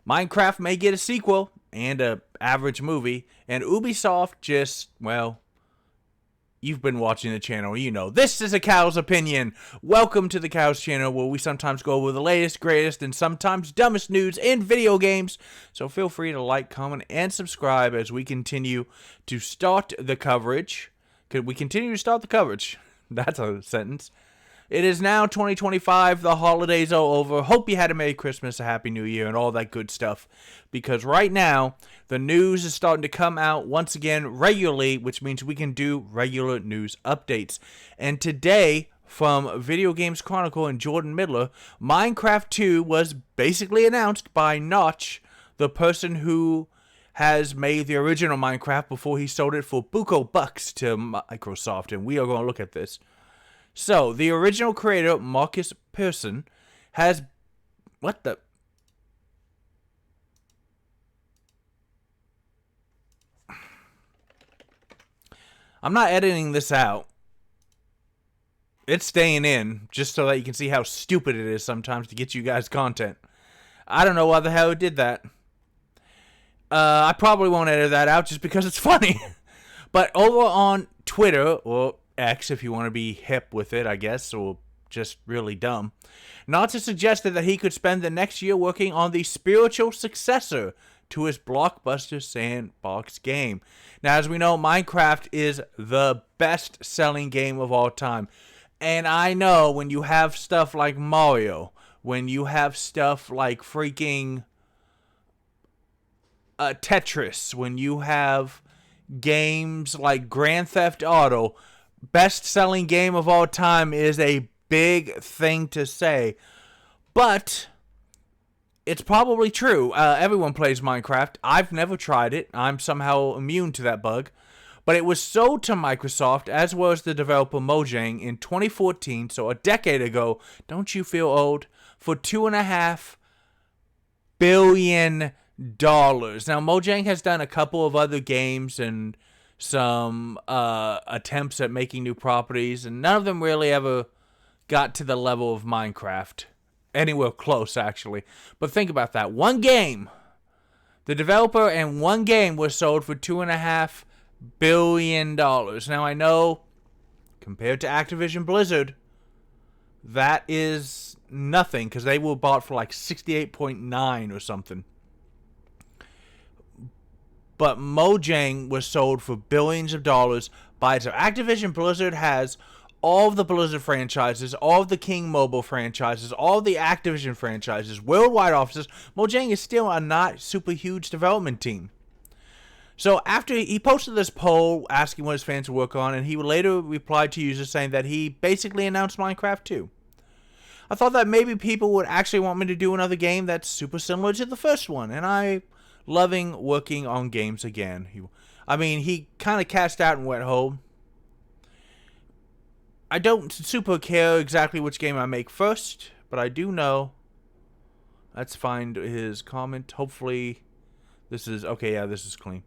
Minecraft may get a sequel and a average movie, and Ubisoft just, well, you've been watching the channel, you know. This is a Cow's Opinion. Welcome to the Cow's channel, where we sometimes go over the latest, greatest, and sometimes dumbest news in video games. So feel free to like, comment, and subscribe as we continue to start the coverage. Could we continue to start the coverage? That's a sentence. It is now 2025. The holidays are over. Hope you had a Merry Christmas, a Happy New Year, and all that good stuff. Because right now, the news is starting to come out once again regularly, which means we can do regular news updates. And today, from Video Games Chronicle and Jordan Midler, Minecraft 2 was basically announced by Notch, the person who has made the original Minecraft before he sold it for buco bucks to Microsoft. And we are going to look at this. So, the original creator, Marcus Persson, has... What the... I'm not editing this out. It's staying in, just so that you can see how stupid it is sometimes to get you guys content. I don't know why the hell it did that. I probably won't edit that out just because it's funny. But over on Twitter, or X if you want to be hip with it, I guess, or just really dumb, Notch suggested that he could spend the next year working on the spiritual successor to his blockbuster sandbox game. Now, as we know, Minecraft is the best-selling game of all time. And I know when you have stuff like Mario, when you have stuff like freaking Tetris, when you have games like Grand Theft Auto, best-selling game of all time is a big thing to say. But it's probably true. Everyone plays Minecraft. I've never tried it. I'm somehow immune to that bug. But it was sold to Microsoft, as well as the developer Mojang, in 2014, so a decade ago. Don't you feel old? For $2.5 billion. Now, Mojang has done a couple of other games and some attempts at making new properties, and none of them really ever got to the level of Minecraft. Anywhere close, actually. But think about that. One game. The developer and one game was sold for $2.5 billion. Now, I know, compared to Activision Blizzard, that is nothing, because they were bought for like 68.9 or something. But Mojang was sold for billions of dollars by itself. Activision Blizzard has all of the Blizzard franchises, all of the King Mobile franchises, all of the Activision franchises, worldwide offices. Mojang is still a not super huge development team. So after he posted this poll asking what his fans would work on, and he later replied to users saying that he basically announced Minecraft 2. I thought that maybe people would actually want me to do another game that's super similar to the first one, and I loving working on games again. He kind of cashed out and went home. I don't super care exactly which game I make first, but I do know. Let's find his comment. Hopefully, this is okay. Yeah, this is clean.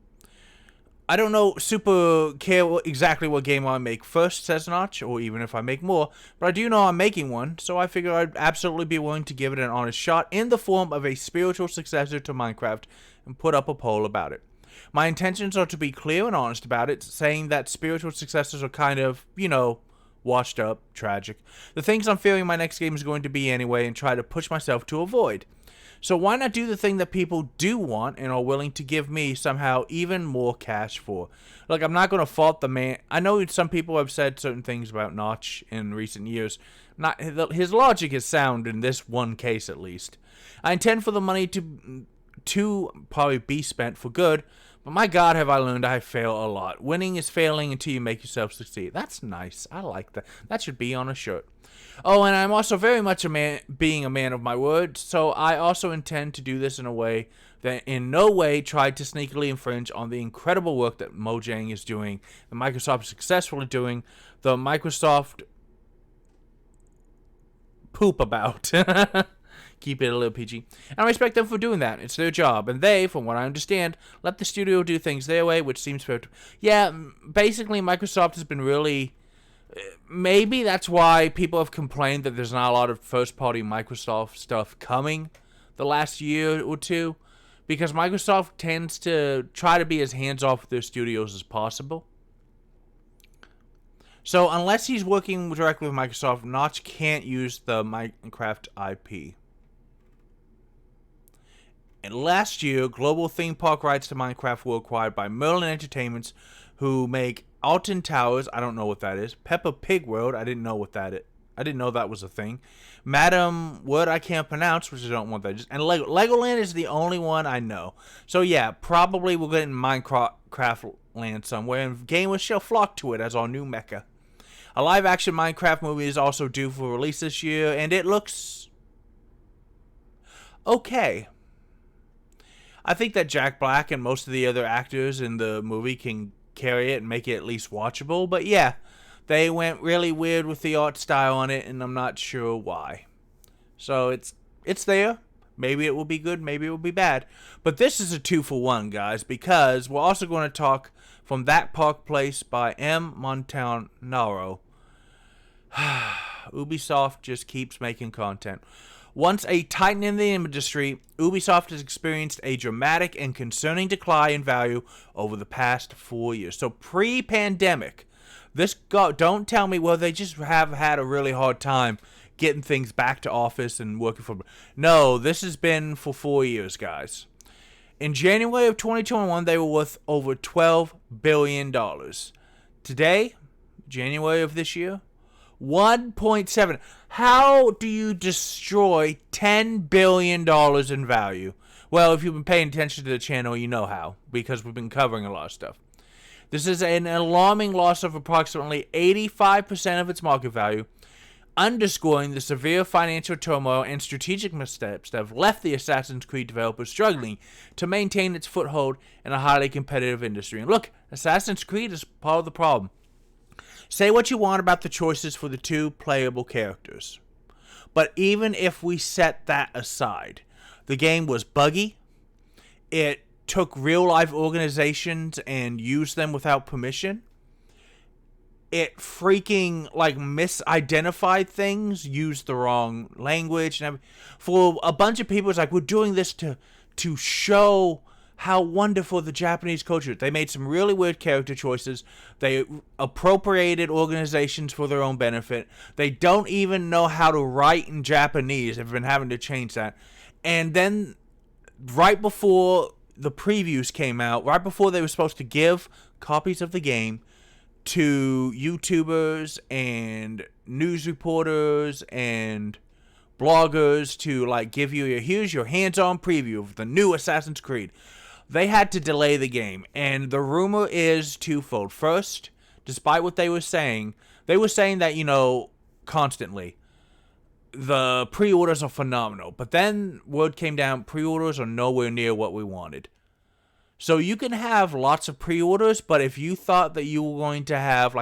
I don't know super care exactly what game I make first, says Notch, or even if I make more, but I do know I'm making one, so I figure I'd absolutely be willing to give it an honest shot in the form of a spiritual successor to Minecraft and put up a poll about it. My intentions are to be clear and honest about it, saying that spiritual successors are kind of, washed up, tragic. The things I'm feeling my next game is going to be anyway, and try to push myself to avoid. So why not do the thing that people do want and are willing to give me somehow even more cash for? Look, I'm not going to fault the man. I know some people have said certain things about Notch in recent years. His logic is sound in this one case at least. I intend for the money to probably be spent for good, but my God, have I learned I fail a lot. Winning is failing until you make yourself succeed. That's nice. I like that. That should be on a shirt. Oh, and I'm also very much being a man of my word, so I also intend to do this in a way that in no way tried to sneakily infringe on the incredible work that Mojang is doing, that Microsoft is successfully doing, the Microsoft poop about. Keep it a little PG. And I respect them for doing that. It's their job. And they, from what I understand, let the studio do things their way, which seems fair. Yeah, basically Microsoft has been really... Maybe that's why people have complained that there's not a lot of first-party Microsoft stuff coming the last year or two. because Microsoft tends to try to be as hands-off with their studios as possible. So unless he's working directly with Microsoft, Notch can't use the Minecraft IP. And last year, global theme park rights to Minecraft were acquired by Merlin Entertainments, who make Alton Towers, I don't know what that is, Peppa Pig World, I didn't know what that is. I didn't know that was a thing. Madam, word I can't pronounce, which I don't want that. And Legoland is the only one I know. So yeah, probably we'll get in Minecraft land somewhere, and gamers shall flock to it as our new mecca. A live-action Minecraft movie is also due for release this year, and it looks okay. I think that Jack Black and most of the other actors in the movie can carry it and make it at least watchable, but yeah, they went really weird with the art style on it, and I'm not sure why. So it's there. Maybe it will be good, maybe it will be bad. But this is a 2-for-1, guys, because we're also going to talk from That Park Place by M. Montanaro. Ubisoft just keeps making content. Once a titan in the industry, Ubisoft has experienced a dramatic and concerning decline in value over the past 4 years. So pre-pandemic, don't tell me, well, they just have had a really hard time getting things back to office and working for. No, this has been for 4 years, guys. In January of 2021, they were worth over $12 billion. Today, January of this year, 1.7. How do you destroy $10 billion in value? Well, if you've been paying attention to the channel, you know how, because we've been covering a lot of stuff. This is an alarming loss of approximately 85% of its market value, underscoring the severe financial turmoil and strategic missteps that have left the Assassin's Creed developers struggling to maintain its foothold in a highly competitive industry. And look, Assassin's Creed is part of the problem. Say what you want about the choices for the two playable characters, but even if we set that aside, the game was buggy. It took real-life organizations and used them without permission. It freaking, misidentified things, used the wrong language. And for a bunch of people, it's like, we're doing this to show how wonderful the Japanese culture is. They made some really weird character choices. They appropriated organizations for their own benefit. They don't even know how to write in Japanese. They've been having to change that. And then, right before the previews came out, right before they were supposed to give copies of the game to YouTubers and news reporters and bloggers to give you here's your hands-on preview of the new Assassin's Creed, they had to delay the game. And the rumor is twofold. First, despite what they were saying that, constantly, the pre-orders are phenomenal. But then word came down, pre-orders are nowhere near what we wanted. So you can have lots of pre-orders, but if you thought that you were going to have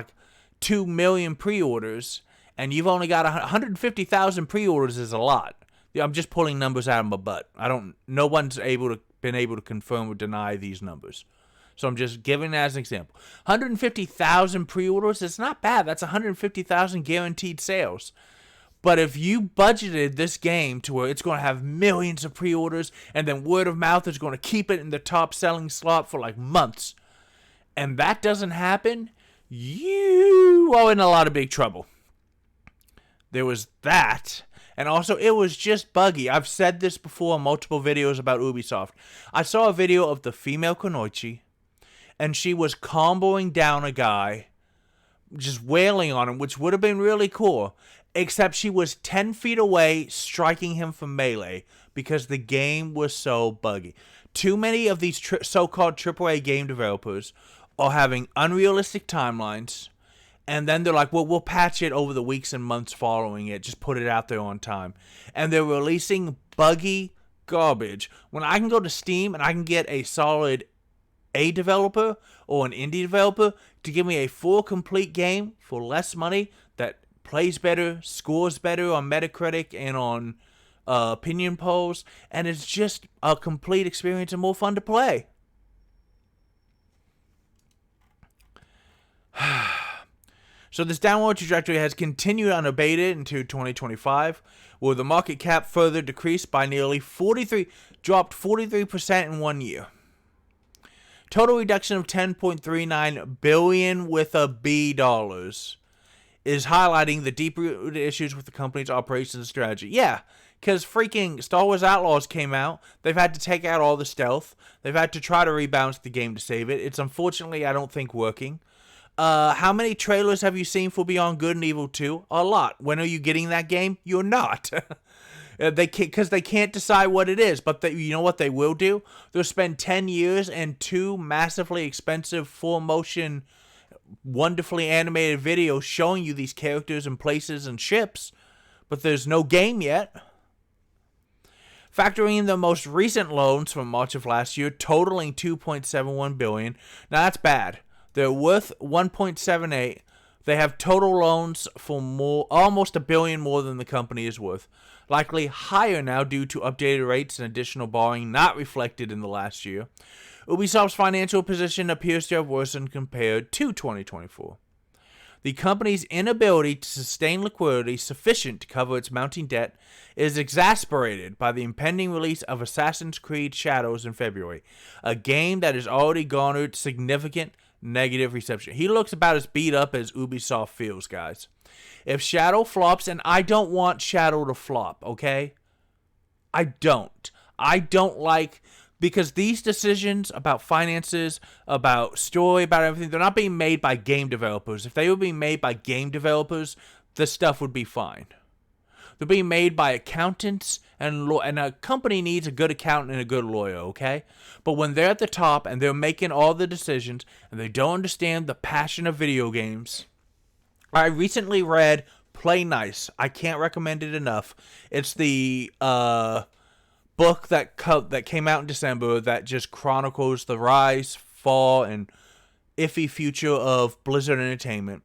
2 million pre-orders and you've only got 150,000 pre-orders is a lot. I'm just pulling numbers out of my butt. No one's been able to confirm or deny these numbers. So I'm just giving that as an example. 150,000 pre-orders, it's not bad. That's 150,000 guaranteed sales. But if you budgeted this game to where it's going to have millions of pre-orders and then word of mouth is going to keep it in the top selling slot for months, and that doesn't happen, you are in a lot of big trouble. There was that. And also, it was just buggy. I've said this before in multiple videos about Ubisoft. I saw a video of the female Kunoichi, and she was comboing down a guy, just wailing on him, which would have been really cool. Except she was 10 feet away, striking him from melee, because the game was so buggy. Too many of these so-called AAA game developers are having unrealistic timelines, and then they're like, well, we'll patch it over the weeks and months following it. Just put it out there on time. And they're releasing buggy garbage. When I can go to Steam and I can get a solid A developer or an indie developer to give me a full complete game for less money that plays better, scores better on Metacritic and on opinion polls, and it's just a complete experience and more fun to play. So this downward trajectory has continued unabated into 2025, where the market cap further decreased by nearly 43. dropped 43% in 1 year. Total reduction of $10.39 billion with a B dollars is highlighting the deep-rooted issues with the company's operations and strategy. Yeah, because freaking Star Wars Outlaws came out. They've had to take out all the stealth. They've had to try to rebalance the game to save it. It's unfortunately, I don't think, working. How many trailers have you seen for Beyond Good and Evil 2? A lot. When are you getting that game? You're not. Because they can't decide what it is. But you know what they will do? They'll spend 10 years and 2 massively expensive full-motion, wonderfully animated videos showing you these characters and places and ships. But there's no game yet. Factoring in the most recent loans from March of last year, totaling $2.71 billion. Now, that's bad. They're worth $1.78. They have total loans for almost $1 billion more than the company is worth. Likely higher now due to updated rates and additional borrowing not reflected in the last year. Ubisoft's financial position appears to have worsened compared to 2024. The company's inability to sustain liquidity sufficient to cover its mounting debt is exacerbated by the impending release of Assassin's Creed Shadows in February, a game that has already garnered significant negative reception. He looks about as beat up as Ubisoft feels, guys. If Shadow flops, and I don't want Shadow to flop, okay? I don't like, because these decisions about finances, about story, about everything, they're not being made by game developers. If they were being made by game developers, the stuff would be fine. They're being made by accountants, and a company needs a good accountant and a good lawyer, okay? But when they're at the top and they're making all the decisions and they don't understand the passion of video games. I recently read Play Nice. I can't recommend it enough. It's the book that came out in December that just chronicles the rise, fall, and iffy future of Blizzard Entertainment.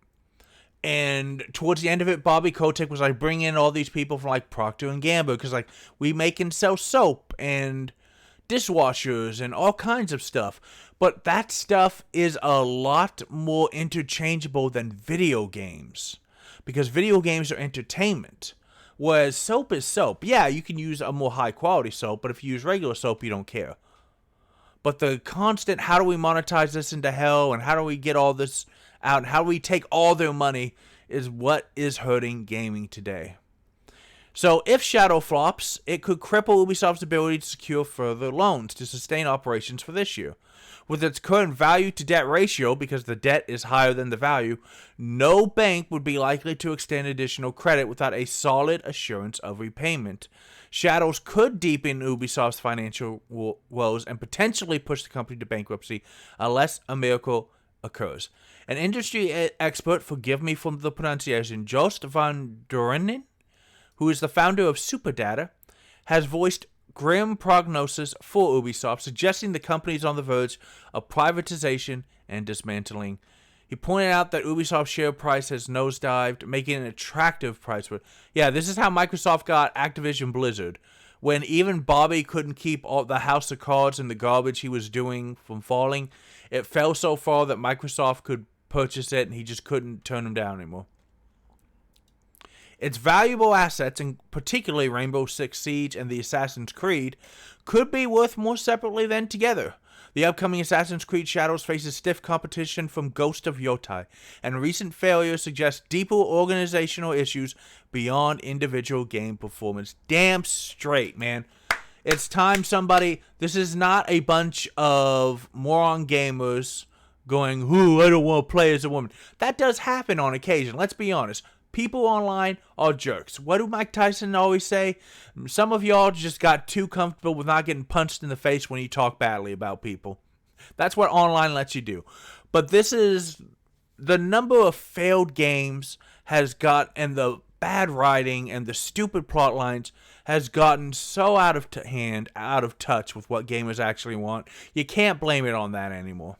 And towards the end of it, Bobby Kotick was like, bring in all these people from like Procter & Gamble, because like we make and sell soap and dishwashers and all kinds of stuff. But that stuff is a lot more interchangeable than video games, because video games are entertainment, whereas soap is soap. Yeah, you can use a more high quality soap, but if you use regular soap, you don't care. But the constant, how do we monetize this into hell, and how do we get all this out, and how do we take all their money, is what is hurting gaming today. So if Shadow flops, it could cripple Ubisoft's ability to secure further loans to sustain operations for this year. With its current value to debt ratio, because the debt is higher than the value, no bank would be likely to extend additional credit without a solid assurance of repayment. Shadows could deepen Ubisoft's financial woes and potentially push the company to bankruptcy unless a miracle occurs. An industry expert, forgive me for the pronunciation, Joost van Doornen, who is the founder of Superdata, has voiced grim prognosis for Ubisoft, suggesting the company is on the verge of privatization and dismantling. He pointed out that Ubisoft's share price has nosedived, making it an attractive price. Yeah, this is how Microsoft got Activision Blizzard, when even Bobby couldn't keep all the house of cards and the garbage he was doing from falling. It fell so far that Microsoft could purchase it, and he just couldn't turn them down anymore. Its valuable assets, and particularly Rainbow Six Siege and the Assassin's Creed, could be worth more separately than together. The upcoming Assassin's Creed Shadows faces stiff competition from Ghost of Yotai, and recent failures suggest deeper organizational issues beyond individual game performance. Damn straight, man. It's time somebody... This is not a bunch of moron gamers going, "Ooh, I don't want to play as a woman." That does happen on occasion, let's be honest. People online are jerks. What do Mike Tyson always say? Some of y'all just got too comfortable with not getting punched in the face when you talk badly about people. That's what online lets you do. But this is... The number of failed games has got... And the bad writing and the stupid plot lines has gotten so out of hand, out of touch with what gamers actually want. You can't blame it on that anymore.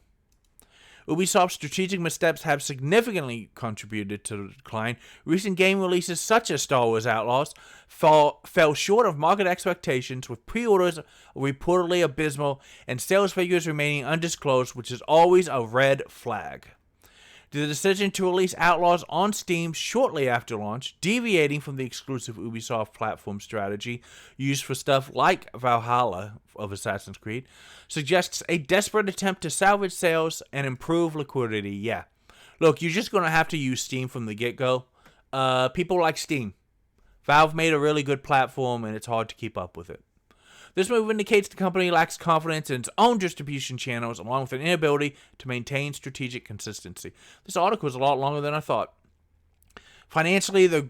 Ubisoft's strategic missteps have significantly contributed to the decline. Recent game releases such as Star Wars Outlaws fell short of market expectations, with pre-orders reportedly abysmal and sales figures remaining undisclosed, which is always a red flag. The decision to release Outlaws on Steam shortly after launch, deviating from the exclusive Ubisoft platform strategy used for stuff like Valhalla of Assassin's Creed, suggests a desperate attempt to salvage sales and improve liquidity. Yeah. Look, you're just going to have to use Steam from the get-go. People like Steam. Valve made a really good platform, and it's hard to keep up with it. This move indicates the company lacks confidence in its own distribution channels, along with an inability to maintain strategic consistency. This article is a lot longer than I thought. Financially, they're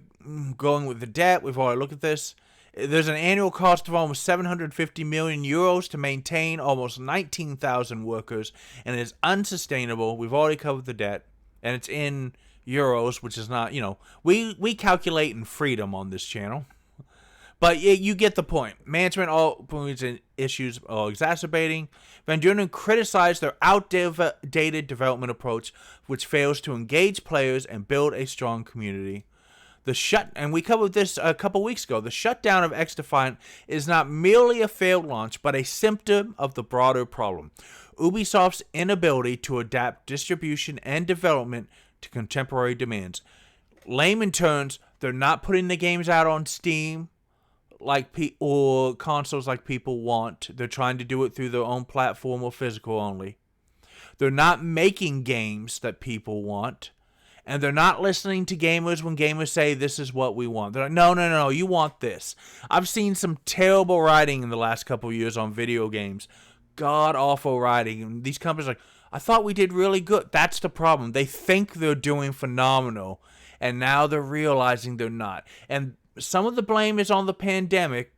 going with the debt. We've already looked at this. There's an annual cost of almost 750 million euros to maintain almost 19,000 workers, and it is unsustainable. We've already covered the debt, and it's in euros, which is not, we calculate in freedom on this channel. But you get the point. Management points and issues are exacerbating. Van Dunen criticized their outdated development approach, which fails to engage players and build a strong community. And we covered this a couple weeks ago. The shutdown of XDefiant is not merely a failed launch, but a symptom of the broader problem. Ubisoft's inability to adapt distribution and development to contemporary demands. Layman terms, they're not putting the games out on Steam or consoles like people want. They're trying to do it through their own platform or physical only. They're not making games that people want. And they're not listening to gamers when gamers say, this is what we want. They're like, no, you want this. I've seen some terrible writing in the last couple of years on video games. God-awful writing. And these companies are like, I thought we did really good. That's the problem. They think they're doing phenomenal. And now they're realizing they're not. And some of the blame is on the pandemic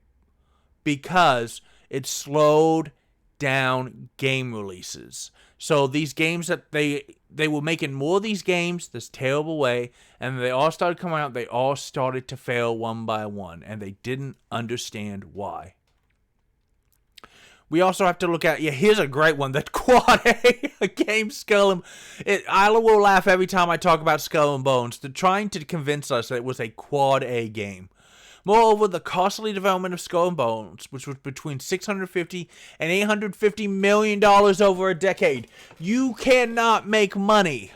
because it slowed down game releases. So these games that they were making more of these games this terrible way, and they all started coming out, they all started to fail one by one, and they didn't understand why. We also have to look at, here's a great one, that Quad A game, Skull and... Isla will laugh every time I talk about Skull and Bones. They're trying to convince us that it was a Quad A game. Moreover, the costly development of Skull and Bones, which was between $650 and $850 million over a decade. You cannot make money.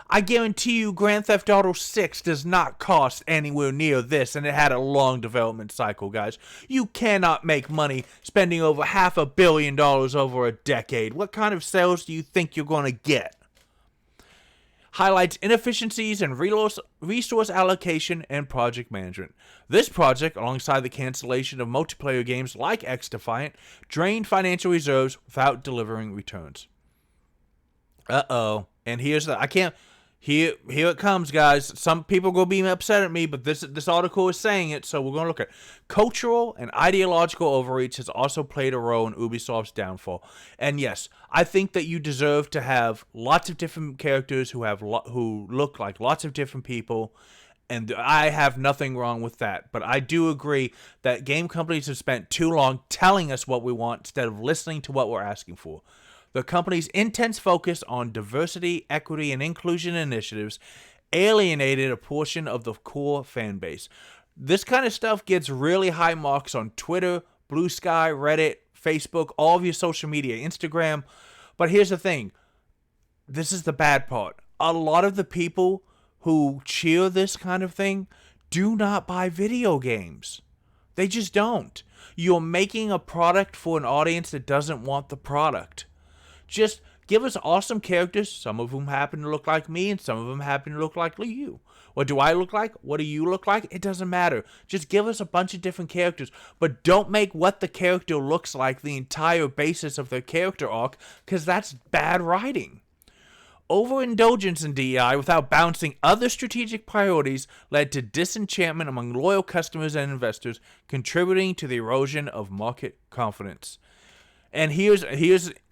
I guarantee you Grand Theft Auto 6 does not cost anywhere near this, and it had a long development cycle, guys. You cannot make money spending over $500 million over a decade. What kind of sales do you think you're going to get? Highlights inefficiencies in resource allocation and project management. This project, alongside the cancellation of multiplayer games like XDefiant, drained financial reserves without delivering returns. And here's the... Here it comes, guys. Some people are going to be upset at me, but this article is saying it, so we're going to look at it. Cultural and ideological overreach has also played a role in Ubisoft's downfall. And yes, I think that you deserve to have lots of different characters who look like lots of different people, and I have nothing wrong with that. But I do agree that game companies have spent too long telling us what we want instead of listening to what we're asking for. The company's intense focus on diversity, equity, and inclusion initiatives alienated a portion of the core fan base. This kind of stuff gets really high marks on Twitter, Blue Sky, Reddit, Facebook, all of your social media, Instagram. But here's the thing. This is the bad part. A lot of the people who cheer this kind of thing do not buy video games. They just don't. You're making a product for an audience that doesn't want the product. Just give us awesome characters, some of whom happen to look like me, and some of them happen to look like you. What do I look like? What do you look like? It doesn't matter. Just give us a bunch of different characters, but don't make what the character looks like the entire basis of their character arc, because that's bad writing. Overindulgence in DEI without balancing other strategic priorities led to disenchantment among loyal customers and investors, contributing to the erosion of market confidence. And here's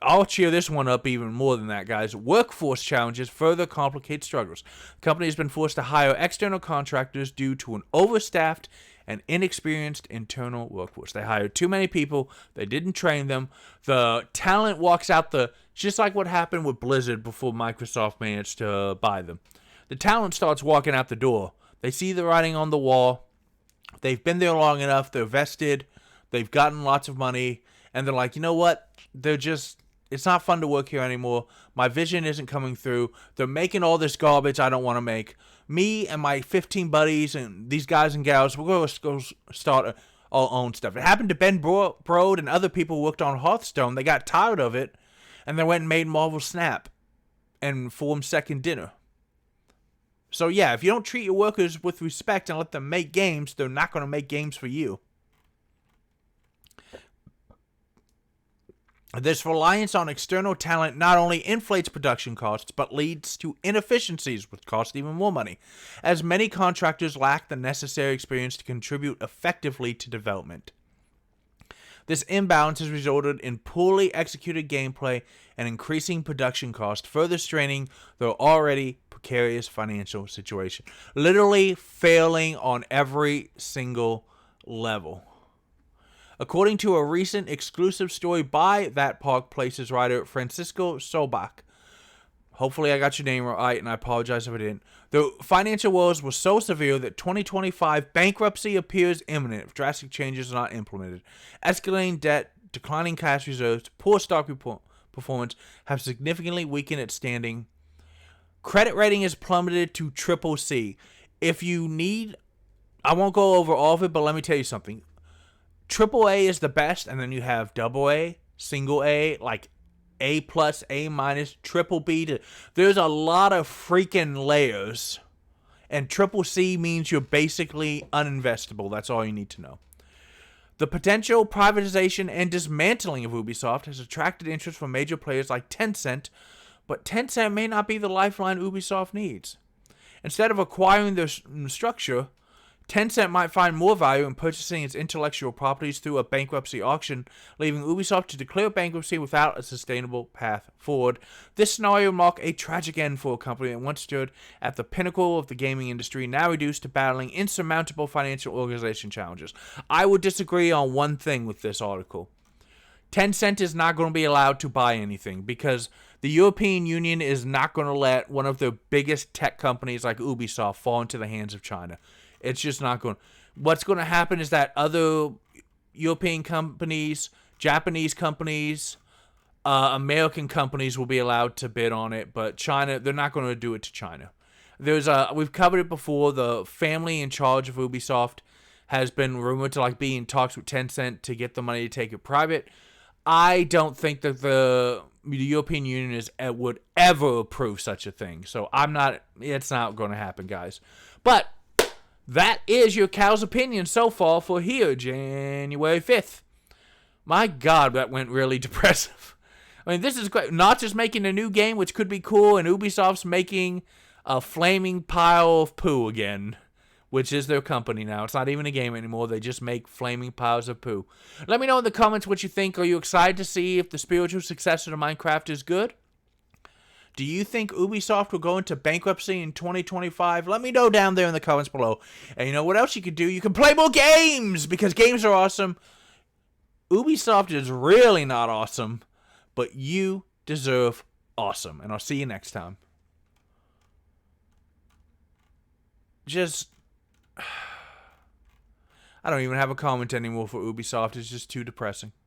I'll cheer this one up even more than that, guys. Workforce challenges further complicate struggles. The company has been forced to hire external contractors due to an overstaffed and inexperienced internal workforce. They hired too many people. They didn't train them. The talent walks out just like what happened with Blizzard before Microsoft managed to buy them. The talent starts walking out the door. They see the writing on the wall. They've been there long enough. They're vested. They've gotten lots of money. And they're like, you know what? They're just It's not fun to work here anymore. My vision isn't coming through. They're making all this garbage I don't want to make. Me and my 15 buddies and these guys and gals, we're going to go start our own stuff. It happened to Ben Brode and other people who worked on Hearthstone. They got tired of it, and they went and made Marvel Snap and formed Second Dinner. So yeah, if you don't treat your workers with respect and let them make games, they're not going to make games for you. This reliance on external talent not only inflates production costs, but leads to inefficiencies, which cost even more money, as many contractors lack the necessary experience to contribute effectively to development. This imbalance has resulted in poorly executed gameplay and increasing production costs, further straining their already precarious financial situation. Literally failing on every single level. According to a recent exclusive story by That Park Places writer Francisco Sobach, hopefully I got your name right, and I apologize if I didn't, the financial woes were so severe that 2025 bankruptcy appears imminent if drastic changes are not implemented. Escalating debt, declining cash reserves, poor stock performance have significantly weakened its standing. Credit rating is plummeted to triple C. If you need, I won't go over all of it, but let me tell you something. Triple A is the best, and then you have double A, single A, like A plus, A minus, triple B. There's a lot of freaking layers, and triple C means you're basically uninvestable. That's all you need to know. The potential privatization and dismantling of Ubisoft has attracted interest from major players like Tencent, but Tencent may not be the lifeline Ubisoft needs. Instead of acquiring their structure, Tencent might find more value in purchasing its intellectual properties through a bankruptcy auction, leaving Ubisoft to declare bankruptcy without a sustainable path forward. This scenario would mark a tragic end for a company that once stood at the pinnacle of the gaming industry, now reduced to battling insurmountable financial organization challenges. I would disagree on one thing with this article. Tencent is not going to be allowed to buy anything because the European Union is not going to let one of the biggest tech companies like Ubisoft fall into the hands of China. It's just not going. What's going to happen is that other European companies, Japanese companies, American companies will be allowed to bid on it, but China, they're not going to do it to China. We've covered it before. The family in charge of Ubisoft has been rumored to be in talks with Tencent to get the money to take it private. I don't think that the European Union would ever approve such a thing. So it's not going to happen, guys. But that is your cow's opinion so far for here, January 5th. My God, that went really depressive. I mean, this is great. Notch is making a new game, which could be cool, and Ubisoft's making a flaming pile of poo again, which is their company now. It's not even a game anymore. They just make flaming piles of poo. Let me know in the comments what you think. Are you excited to see if the spiritual successor to Minecraft is good? Do you think Ubisoft will go into bankruptcy in 2025? Let me know down there in the comments below. And you know what else you could do? You can play more games because games are awesome. Ubisoft is really not awesome, but you deserve awesome. And I'll see you next time. I don't even have a comment anymore for Ubisoft. It's just too depressing.